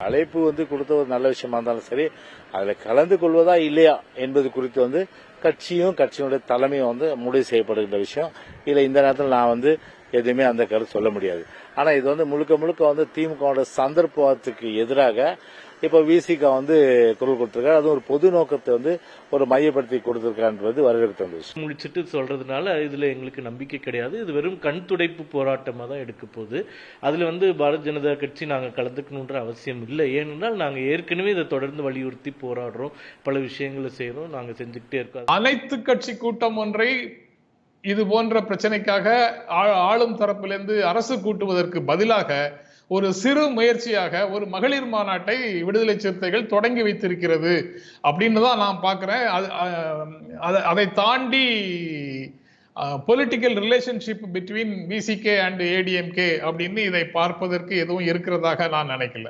அழைப்பு கொடுத்த ஒரு நல்ல விஷயமா இருந்தாலும் சரி, அதில் கலந்து கொள்வதா இல்லையா என்பது குறித்து கட்சியும் கட்சியினுடைய தலைமையும் முடிவு செய்யப்படுகின்ற விஷயம். இல்லை, இந்த நேரத்தில் நான் எதுவுமே அந்த கருத்து சொல்ல முடியாது. ஆனா இது முழுக்க முழுக்க திமுக சந்தர்ப்பத்துக்கு எதிராக இப்ப விசிக குரல் கொடுத்திருக்காரு. அது ஒரு பொது நோக்கத்தை ஒரு மையப்படுத்தி கொடுத்திருக்கான்றது வரவேற்க விஷயம். முடிச்சுட்டு சொல்றதுனால இதுல எங்களுக்கு நம்பிக்கை கிடையாது. இது வெறும் கண் துடைப்பு போராட்டமா தான் எடுக்க போகுது. அதுல பாரதிய ஜனதா கட்சி நாங்க கலந்துக்கணுன்ற அவசியம் இல்லை. ஏனென்றால் நாங்க ஏற்கனவே இதை தொடர்ந்து வலியுறுத்தி போராடுறோம், பல விஷயங்களை செய்யறோம், நாங்க செஞ்சுக்கிட்டே இருக்கோம். அனைத்து கட்சி கூட்டம் ஒன்றை இது போன்ற பிரச்சனைக்காக ஆளும் தரப்பிலிருந்து அரசு கூட்டுவதற்கு பதிலாக ஒரு சிறு முயற்சியாக ஒரு மகளிர் மாநாட்டை விடுதலை சிறுத்தைகள் தொடங்கி வைத்திருக்கிறது அப்படின்னு தான் நான் பார்க்கிறேன். அதை தாண்டி political relationship between VCK and ADMK அப்படின்னு இதை பார்ப்பதற்கு எதுவும் இருக்கிறதாக நான் நினைக்கல.